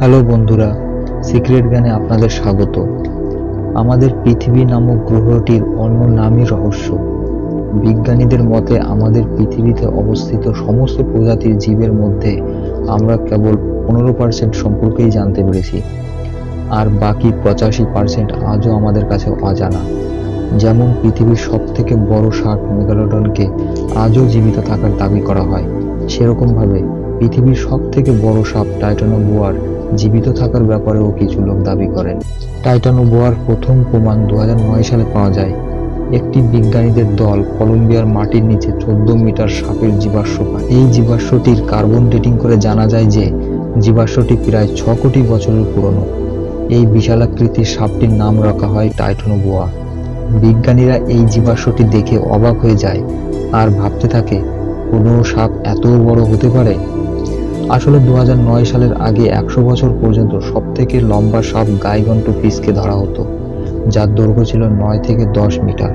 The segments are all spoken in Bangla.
হ্যালো বন্ধুরা, সিক্রেট জ্ঞানে আপনাদের স্বাগত। আমাদের পৃথিবী নামক গ্রহটির অন্য নামই রহস্য। বিজ্ঞানীদের মতে আমাদের পৃথিবীতে অবস্থিত সমস্ত প্রজাতির জীবের মধ্যে আমরা কেবল 15% সম্পর্কেই জানতে পেরেছি, আর বাকি 85% আজও আমাদের কাছে অজানা। যেমন পৃথিবীর সবথেকে বড় শার্ক মেগালোডনকে আজও জীবিত থাকার দাবি করা হয়, সেরকমভাবে পৃথিবীর সবথেকে বড় সাপ টাইটানোবোয়ার জীবিত থাকার ব্যাপারেও কিছু লোক দাবি করেন। টাইটানোবোয়ার প্রথম প্রমাণ 2009 সালে পাওয়া যায়। একটি বিজ্ঞানীদের দল কলম্বিয়ার মাটির নিচে 14 মিটার সাপের জীবাশ্ম পায়। এই জীবাশ্মটির কার্বন ডেটিং করে জানা যায় যে জীবাশ্মটি প্রায় 6 কোটি বছরের পুরনো। এই বিশালাকৃতির সাপটির নাম রাখা হয় টাইটানোবোয়া। বিজ্ঞানীরা এই জীবাশ্মটি দেখে অবাক হয়ে যায় আর ভাবতে থাকে, কোনো সাপ এত বড় হতে পারে। আসলে 2009 সালের আগে 100 বছর পর্যন্ত সবথেকে লম্বা সাপ গাইগন্টোপিসকে ধরা হতো, যার দৈর্ঘ্য ছিল 9 থেকে 10 মিটার,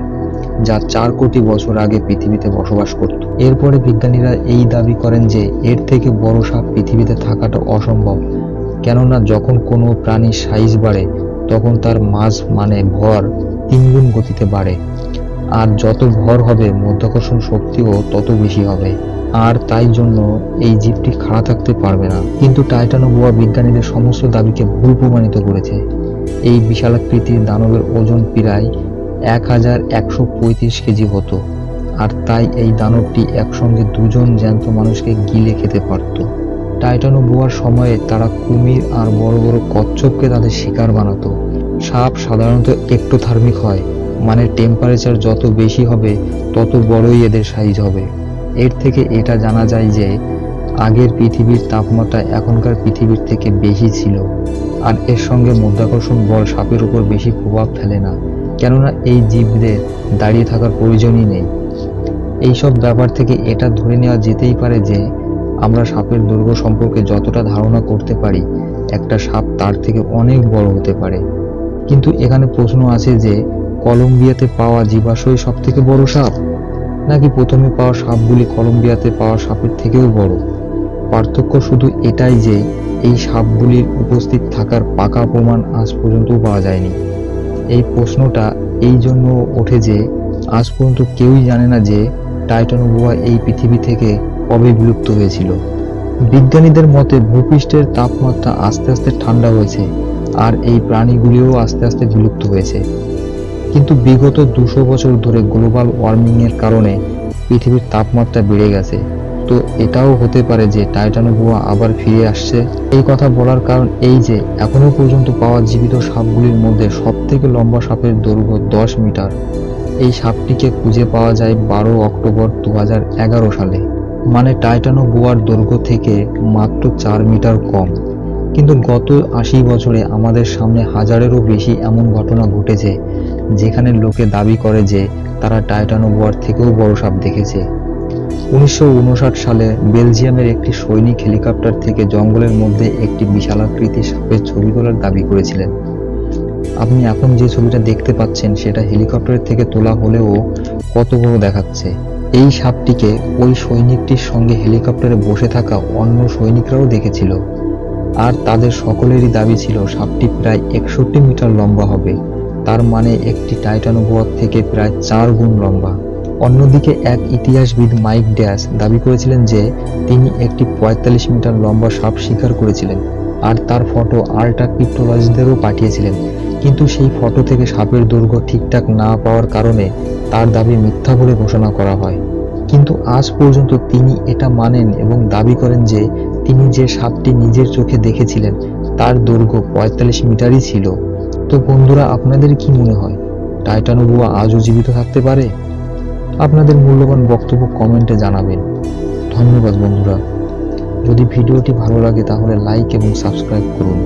যা 4 কোটি বছর আগে পৃথিবীতে বসবাস করত। এরপরে বিজ্ঞানীরা এই দাবি করেন যে এর থেকে বড় সাপ পৃথিবীতে থাকাটা অসম্ভব, কেননা যখন কোনো প্রাণীর সাইজ বাড়ে তখন তার মাস মানে ভর 3 গুণ গতিতে বাড়ে, আর যত ভর হবে মাধ্যাকর্ষণ শক্তিও তত বেশি হবে, আর তাই জন্য এই জীবটি খাড়া থাকতে পারবে না। কিন্তু টাইটানোবোয়া বিজ্ঞানীদের সমস্ত দাবিকে ভুল প্রমাণিত করেছে। এই বিশালাকৃতির দানবের ওজন প্রায় 1135 কেজি হতো, আর তাই এই দানবটি একসঙ্গে 2 জন জ্যান্ত মানুষকে গিলে খেতে পারত। টাইটানোবোয়ার সময়ে তারা কুমির আর বড় বড় কচ্ছপকে তাদের শিকার বানাতো। সাপ সাধারণত একটোথার্মিক হয়, মানে টেম্পারেচার যত বেশি হবে তত বড়ই এদের সাইজ হবে। এর থেকে এটা জানা যায় যে আগের পৃথিবীর তাপমাত্রা এখনকার পৃথিবীর থেকে বেশি ছিল, আর এর সঙ্গে মাধ্যাকর্ষণ বল সাপের উপর বেশি প্রভাব ফেলে না, কেননা এই জীবদের দাঁড়িয়ে থাকার প্রয়োজনই নেই। এইসব ব্যাপার থেকে এটা ধরে নেওয়া যেতেই পারে যে আমরা সাপের দৈর্ঘ্য সম্পর্কে যতটা ধারণা করতে পারি, একটা সাপ তার থেকে অনেক বড় হতে পারে। কিন্তু এখানে প্রশ্ন আছে যে কলম্বিয়াতে পাওয়া জীবাশ্মই সব থেকে বড় সাপ, নাকি প্রথমে পাওয়া সাপগুলি কলম্বিয়াতে পাওয়া সাপের থেকেও বড়? পার্থক্য শুধু এটাই যে এই সাপগুলির উপস্থিত থাকার পাকা প্রমাণ আজ পর্যন্ত পাওয়া যায়নি। এই প্রশ্নটা এই জন্য ওঠে যে আজ পর্যন্ত কেউই জানে না যে টাইটানোবোয়া এই পৃথিবী থেকে কবে বিলুপ্ত হয়েছিল। বিজ্ঞানীদের মতে ভূপৃষ্ঠের তাপমাত্রা আস্তে আস্তে ঠান্ডা হয়েছে, আর এই প্রাণীগুলিও আস্তে আস্তে বিলুপ্ত হয়েছে। কিন্তু বিগত 200 বছর ধরে গ্লোবাল ওয়ার্মিং এর কারণে পৃথিবীর তাপমাত্রা বেড়ে গেছে। তো এটাও হতে পারে যে টাইটানোবোয়া আবার ফিরে আসছে। এই কথা বলার কারণ এই যে এখনো পর্যন্ত পাওয়া জীবিত সাপগুলির মধ্যে সবথেকে লম্বা সাপের দৈর্ঘ্য 10 মিটার। এই সাপটিকে খুঁজে পাওয়া যায় 12 অক্টোবর 2011 সালে, মানে টাইটানোবোয়ার দৈর্ঘ্য থেকে মাত্র 4 মিটার কম। কিন্তু গত 80 বছরে আমাদের সামনে হাজারেরও বেশি এমন ঘটনা ঘটেছে যেখানে লোকে দাবি করে যে তারা টাইটানোবোয়ার থেকেও বড় সাপ দেখেছে। 1959 সালে বেলজিয়ামের একটি সৈনিক হেলিকপ্টার থেকে জঙ্গলের মধ্যে একটি বিশালাকৃতির সাপের ছবি তোলার দাবি করেছিলেন। আপনি এখন যে ছবিটা দেখতে পাচ্ছেন সেটা হেলিকপ্টারের থেকে তোলা হলেও কত বড় দেখাচ্ছে। এই সাপটিকে ওই সৈনিকটির সঙ্গে হেলিকপ্টারে বসে থাকা অন্য সৈনিকরাও দেখেছিল, আর তাদের সকলেরই দাবি ছিল সাপটি প্রায় 61 মিটার লম্বা হবে, তার মানে একটি টাইটানোবোয়ার থেকে প্রায় 4 গুণ লম্বা। অন্যদিকে এক ইতিহাসবিদ মাইক ড্যাশ দাবি করেছিলেন যে তিনি একটি 45 মিটার লম্বা সাপ শিকার করেছিলেন, আর তার ফটো আর্কটিকোলজিস্টদেরও পাঠিয়েছিলেন। কিন্তু সেই ফটো থেকে সাপের দৈর্ঘ্য ঠিকঠাক না পাওয়ার কারণে তার দাবি মিথ্যা বলে ঘোষণা করা হয়। কিন্তু আজ পর্যন্ত তিনি এটা মানেন এবং দাবি করেন যে তিনি যে সাপটি নিজের চোখে দেখেছিলেন তার দৈর্ঘ্য 45 মিটারই ছিল। তো বন্ধুরা, আপনাদের কি মনে হয় টাইটানোবোয়া আজও জীবিত থাকতে পারে? আপনাদের মূল্যবান বক্তব্য কমেন্টে জানাবেন। ধন্যবাদ বন্ধুরা। যদি ভিডিওটি ভালো লাগে তাহলে লাইক এবং সাবস্ক্রাইব করুন।